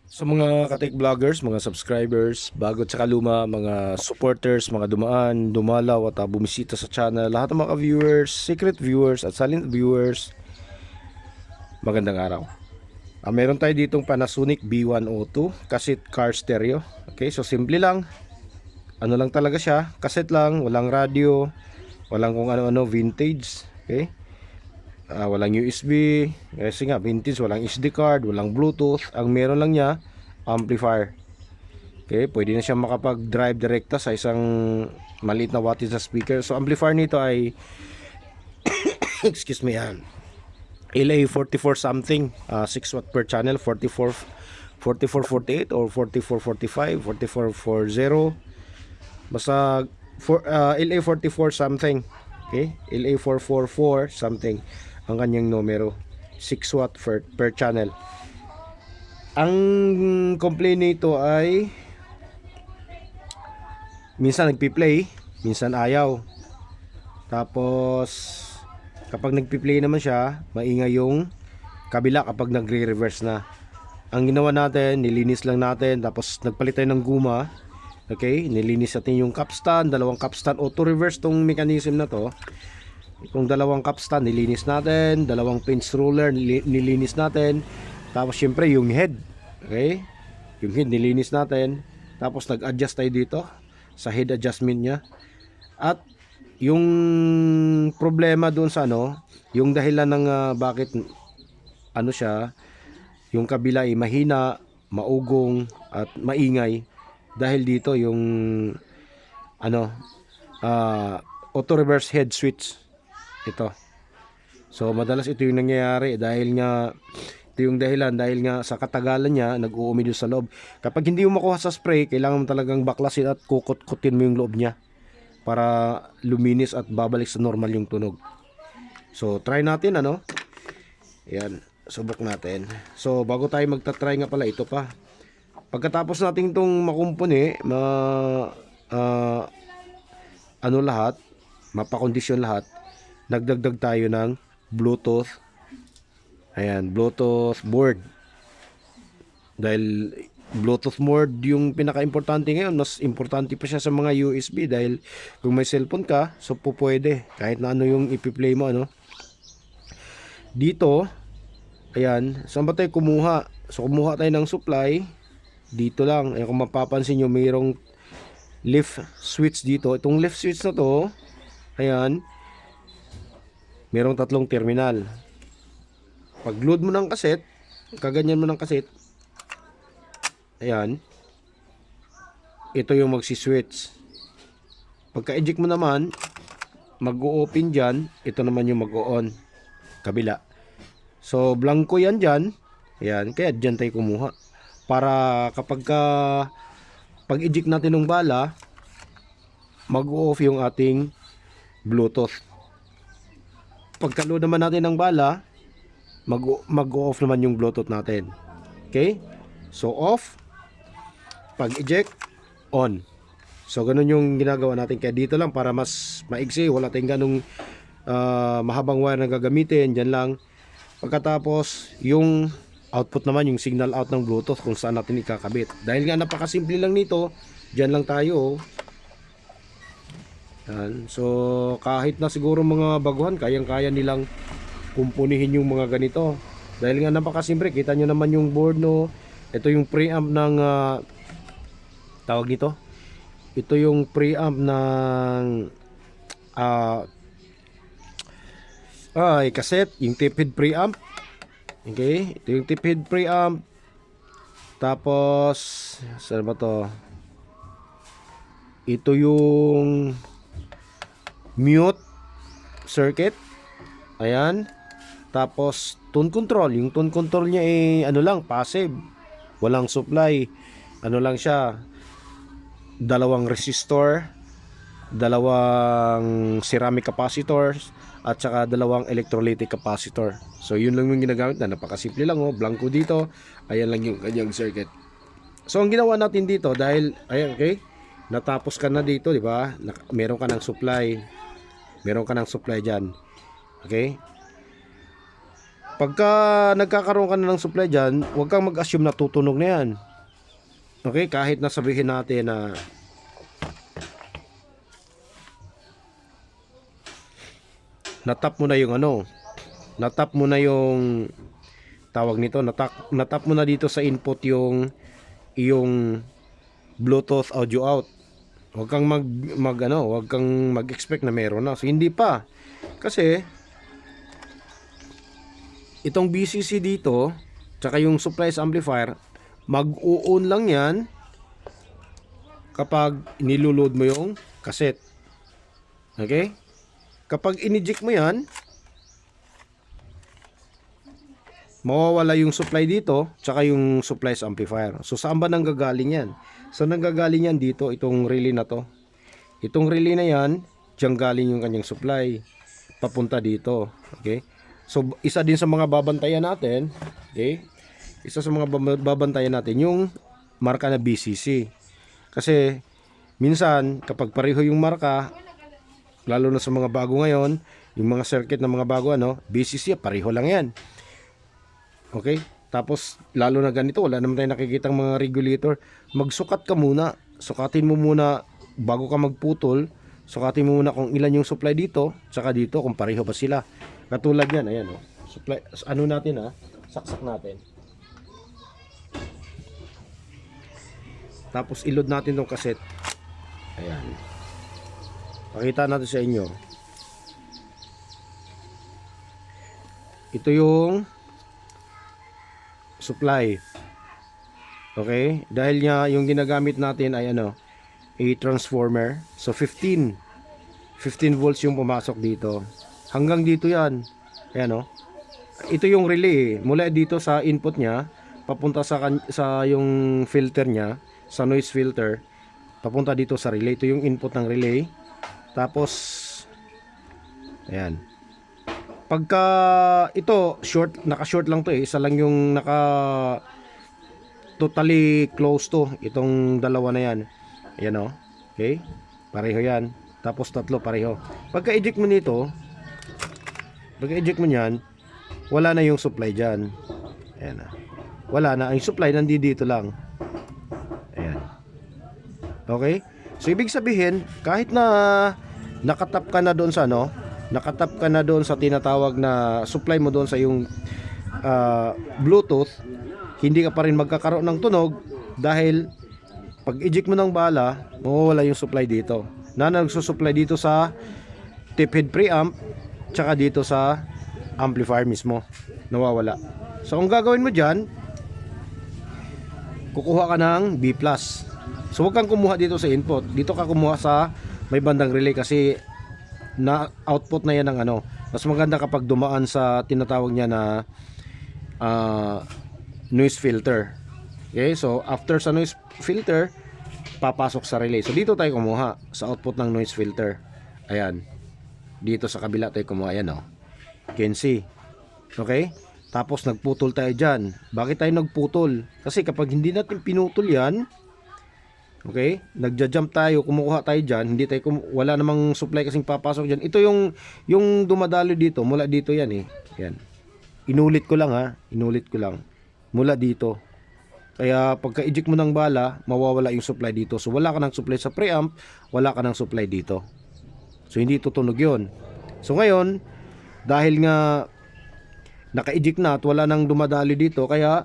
Sa mga katek vloggers, mga subscribers, bago at saka luma, mga supporters, mga dumaan, dumalaw at bumisita sa channel, lahat ng mga viewers, secret viewers at silent viewers, magandang araw. Meron tayo ditong Panasonic B102 cassette car stereo. Okay, so simple lang. Ano lang talaga siya, cassette lang, walang radio, walang kung ano-ano, vintage. Okay, walang USB, kasi nga vintage, walang SD card, walang Bluetooth. Ang meron lang niya, amplifier. Okay, pwede na siya makapag-drive direkta sa isang maliit na wattage na speaker. So amplifier nito ay excuse me yan, LA44 something, 6 watt per channel, 44 4448 or 4445, 4440, basta LA44 something. Okay, LA444 something ang kanyang numero, 6 watt per channel. Ang complaint nito ay minsan nagpi-play, minsan ayaw. Tapos kapag nagpi-play naman siya, maingay yung kabila kapag nagre-reverse na. Ang ginawa natin, nilinis lang natin, tapos nagpalit tayo ng guma. Okay, nilinis natin yung capstan, dalawang capstan, auto reverse tong mechanism na to. Kung dalawang capstan nilinis natin, dalawang pinch roller nilinis natin. Tapos syempre yung head, okay, yung head nilinis natin. Tapos nag-adjust tayo dito sa head adjustment nya. At yung problema doon sa ano, yung dahilan ng bakit ano siya, yung kabila ay mahina, maugong at maingay, dahil dito yung ano, auto reverse head switch ito. So madalas ito yung nangyayari dahil nga ito yung dahilan, dahil nga sa katagalan niya nag-uumi sa loob. Kapag hindi mo makuha sa spray, kailangan mo talagang baklasin at kukut-kutin mo yung loob niya para luminis at babalik sa normal yung tunog. So try natin ano. Ayan, subok natin. So bago tayo magta-try nga pala, ito pa. Pagkatapos natin itong makumpuni, ano lahat, mapakondisyon lahat, nagdagdag tayo ng Bluetooth. Ayan, Bluetooth board. Dahil Bluetooth board yung pinaka-importante ngayon, mas importante pa siya sa mga USB, dahil kung may cellphone ka, so po pwede kahit na ano yung ipi-play mo ano. Dito, ayan, saan ba tayo kumuha? So kumuha tayo ng supply dito lang. Ayan, kung mapapansin nyo, mayroong lift switch dito. Itong lift switch na to, ayan, mayroong tatlong terminal. Pag load mo ng cassette, kaganyan mo ng cassette, ayan, ito yung magsi-switch. Pagka-eject mo naman, mag-o-open dyan, ito naman yung mag-o-on kabila. So blanco yan dyan, ayan, kaya dyan tayo kumuha para kapag pag-eject natin ng bala, mag-off yung ating Bluetooth. Pagka-load naman natin ng bala, mag-off naman yung Bluetooth natin. Okay? So off, pag-eject, on. So ganun yung ginagawa natin. Kaya dito lang para mas maigsi, wala tayong ganung mahabang wire na gagamitin. Diyan lang. Pagkatapos, yung output naman, yung signal out ng Bluetooth kung saan natin ikakabit. Dahil nga napakasimple lang nito, dyan lang tayo. Yan. So kahit na siguro mga baguhan, kayang-kaya nilang kumpunihin yung mga ganito. Dahil nga napakasimple, kita nyo naman yung board, no. Ito yung preamp ng tawag nito. Ito yung preamp ng cassette, yung tip-head preamp. Okay, ito yung tip-head preamp. Tapos saan ba to? Ito yung mute circuit. Ayan. Tapos tone control. Yung tone control niya ano lang, passive. Walang supply. Ano lang siya, dalawang resistor, dalawang ceramic capacitors, at saka dalawang electrolytic capacitor. So yun lang yung ginagamit na, napakasimple lang oh, blanco dito. Ayan lang yung kanyang circuit. So ang ginawa natin dito, dahil ayan, okay, natapos ka na dito, di ba? Meron ka ng supply. Meron ka ng supply diyan. Okay? Pagka nagkakaroon ka na ng supply dyan, huwag kang mag-assume na tutunog na yan. Okay, kahit na sabihin natin na natap mo na yung ano, natap mo na yung tawag nito, natap mo na dito sa input yung Bluetooth audio out. Huwag kang huwag kang mag-expect na meron na. So hindi pa. Kasi itong BCC dito, tsaka yung supplies amplifier, mag-u-on lang yan kapag niloload mo yung cassette. Okay? Kapag iniject mo yan, mawawala yung supply dito, tsaka yung supplies amplifier. So saan ba nanggagaling yan? So nanggagaling yan dito, itong relay na to. Itong relay na yan, diyan galing yung kanyang supply papunta dito. Okay? So isa din sa mga babantayan natin, okay? Isa sa mga babantayan natin yung marka na BCC. Kasi minsan kapag pareho yung marka, lalo na sa mga bago ngayon, yung mga circuit na mga bago BCC pareho lang yan. Okay? Tapos lalo na ganito, wala naman tayong nakikitang mga regulator. Magsukat ka muna. Sukatin mo muna bago ka magputol. Sukatin mo muna kung ilan yung supply dito, saka dito kung pareho ba sila. Katulad yan, ayan supply, natin saksak natin. Tapos i-load natin tong cassette. Ayan. Pakita natin sa inyo. Ito yung supply. Okay? Dahil nga yung ginagamit natin ay a transformer. So 15 volts yung pumasok dito. Hanggang dito yan. Ayan Ito yung relay. Mula dito sa input niya, papunta sa yung filter niya, sa noise filter, papunta dito sa relay. Ito yung input ng relay. Tapos ayan. Pagka ito naka-short lang to isa lang yung totally close to itong dalawa na yan. Ayan okay? Pareho yan. Tapos tatlo pareho. Pagka-eject mo nito, pagka-eject mo niyan, wala na yung supply diyan. Ayan wala na, ang supply nandito lang. Ayan. Okay? So ibig sabihin, kahit na nakatap ka na doon sa nakatap ka na doon sa tinatawag na supply mo doon sa yung Bluetooth, hindi ka pa rin magkakaroon ng tunog dahil pag eject mo ng bala, mawawala yung supply dito. Na nagsusupply dito sa tip head preamp tsaka dito sa amplifier mismo. Nawawala. So kung gagawin mo dyan, kukuha ka ng B+. So huwag kang kumuha dito sa input. Dito ka kumuha sa may bandang relay kasi na output na yan ng mas maganda kapag dumaan sa tinatawag niya na noise filter. Okay, so after sa noise filter, papasok sa relay. So dito tayo kumuha sa output ng noise filter. Ayan. Dito sa kabila tayo kumuha. Ayan can see. Okay? Tapos nagputol tayo dyan. Bakit tayo nagputol? Kasi kapag hindi natin pinutol yan, okay, nagja-jump tayo, kumukuha tayo dyan, hindi tayo wala namang supply kasing papasok dyan. Ito yung dumadalo dito, mula dito yan yan. Inulit ko lang inulit ko lang. Mula dito. Kaya pagka eject mo ng bala, mawawala yung supply dito. So wala ka ng supply sa preamp, wala ka ng supply dito. So hindi tutunog yun. So ngayon, dahil nga naka-eject na at wala nang dumadali dito, kaya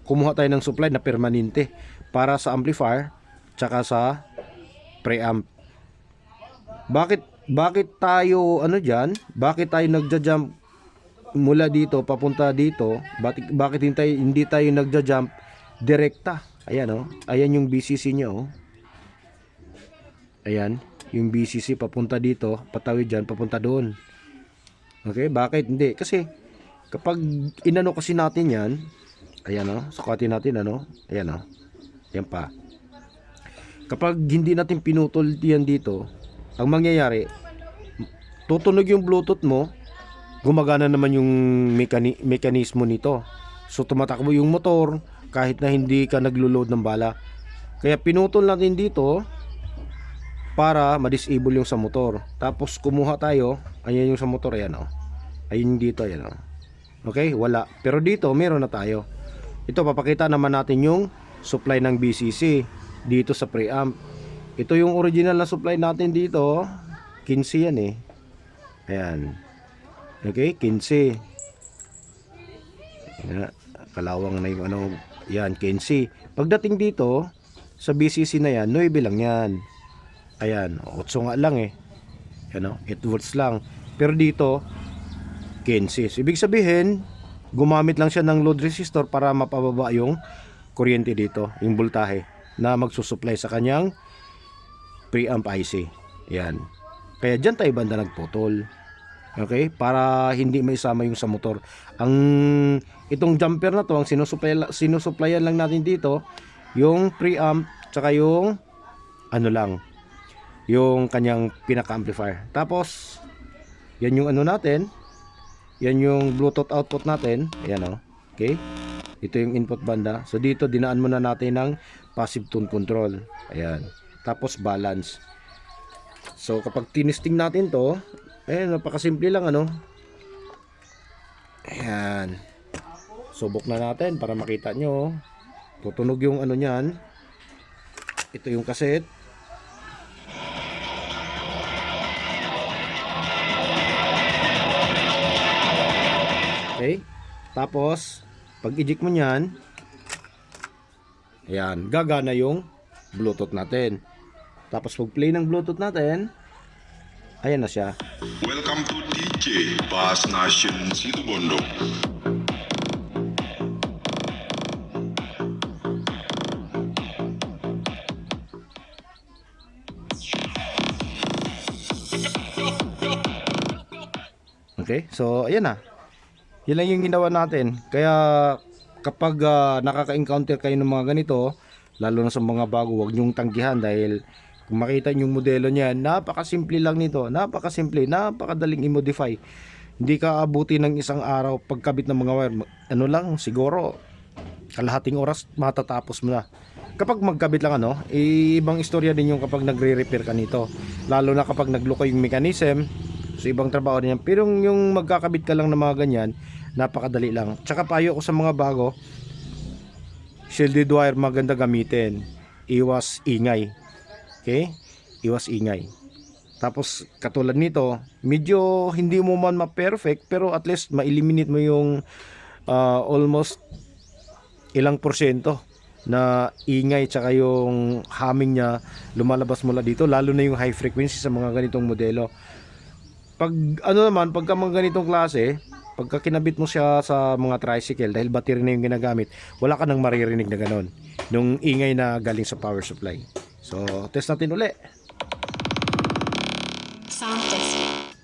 kumuha tayo ng supply na permanente para sa amplifier tsaka sa preamp. Bakit tayo bakit tayo nagja-jump mula dito papunta dito? Bakit hindi tayo nagja-jump direkta? Ayan ayan yung BCC niya Ayan, yung BCC papunta dito, patawid diyan papunta doon. Okay, bakit hindi? Kasi kapag inano kasi natin yan, ayan sukatin natin ayan yan pa. Kapag hindi natin pinutol yan dito, ang mangyayari, tutunog yung Bluetooth mo, gumagana naman yung mekanismo nito. So tumatakbo yung motor kahit na hindi ka naglo-load ng bala. Kaya pinutol natin dito para ma-disable yung sa motor. Tapos kumuha tayo, ayan yung sa motor, ayan ayun dito, ayan Okay, wala. Pero dito meron na tayo. Ito, papakita naman natin yung supply ng BCC dito sa preamp. Ito yung original na supply natin dito. 15 yan eh. Ayan. Okay, 15. Ayan, kalawang na yung ano. Yan, 15. Pagdating dito sa BCC na yan, 9 lang yan. Ayan, 8 nga lang eh. Ano, 8 volts lang. Pero dito 15. Ibig sabihin, gumamit lang siya ng load resistor para mapababa yung kuryente dito, yung voltahe na magsusupply sa kanyang preamp IC. Yan. Kaya dyan tayo banda nagputol. Okay? Para hindi maisama yung sa motor. Itong jumper na to, ang sinusupplyan lang natin dito, yung preamp, tsaka yung ano lang, yung kanyang pinaka-amplifier. Tapos, yan yung ano natin, yan yung Bluetooth output natin. Ayan o. Okay? Ito yung input banda. So dito dinaan muna natin ng passive tone control. Ayan. Tapos balance. So kapag tinisting natin to, napakasimple lang ano. Ayan. Subok na natin para makita nyo. Tutunog yung ano nyan. Ito yung cassette. Okay? Tapos, pag eject mo nyan, ayan, gagana yung Bluetooth natin. Tapos, pag play ng Bluetooth natin, ayan na siya. Welcome to DJ Bass Nation Situbondo. Okay? So, ayan na. Yan lang yung ginawa natin. Kaya kapag nakaka-encounter kayo ng mga ganito, lalo na sa mga bago, huwag nyong tanggihan dahil kung makita yung modelo niya, napakasimple lang nito. Napakasimple, napakadaling i-modify. Hindi ka abuti ng isang araw pagkabit ng mga wire. Ano lang, siguro kalahating oras matatapos mo na. Kapag magkabit lang ibang istorya din yung kapag nagre-repair ka nito. Lalo na kapag nagluko yung mechanism, so ibang trabaho din yan. Pero yung magkakabit ka lang ng mga ganyan, napakadali lang. Tsaka payo ko sa mga bago, shielded wire maganda gamitin. Iwas ingay. Okay? Iwas ingay. Tapos katulad nito, medyo hindi mo man ma-perfect, pero at least ma-eliminate mo yung almost ilang porsyento na ingay tsaka yung humming niya lumalabas mula dito, lalo na yung high frequency sa mga ganitong modelo. Pag pagka mga ganitong klase, pagka kinabit mo siya sa mga tricycle dahil battery na yung ginagamit, wala ka nang maririnig na ganon nung ingay na galing sa power supply. So test natin uli. Sound testing.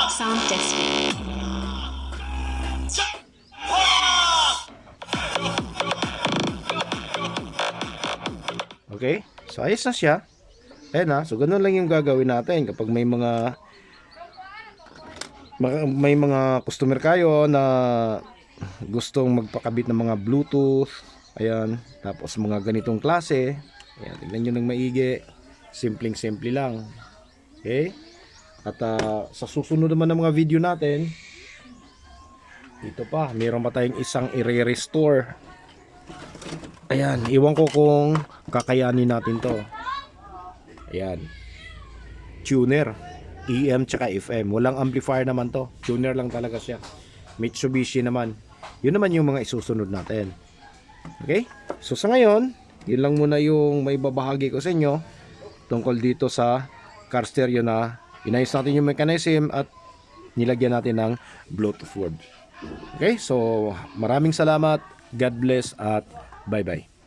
Sound testing. Okay? So ayos na siya. Ayan na. So ganun lang yung gagawin natin kapag may mga customer kayo na gustong magpakabit ng mga Bluetooth. Ayan. Tapos mga ganitong klase. Ayan. Tignan nyo ng maigi. Simpleng-simple lang. Okay? At sa susunod naman ng mga video natin, dito pa, mayroon pa tayong isang i-restore. Ayan, iwan ko kung kakayanin natin to. Ayan, tuner, EM tsaka FM. Walang amplifier naman to, tuner lang talaga siya. Mitsubishi naman. Yun naman yung mga isusunod natin. Okay, so sa ngayon, yun lang muna yung may babahagi ko sa inyo tungkol dito sa car stereo na inayos natin yung mechanism at nilagyan natin ng Bluetooth word. Okay, so maraming salamat, God bless at bye bye.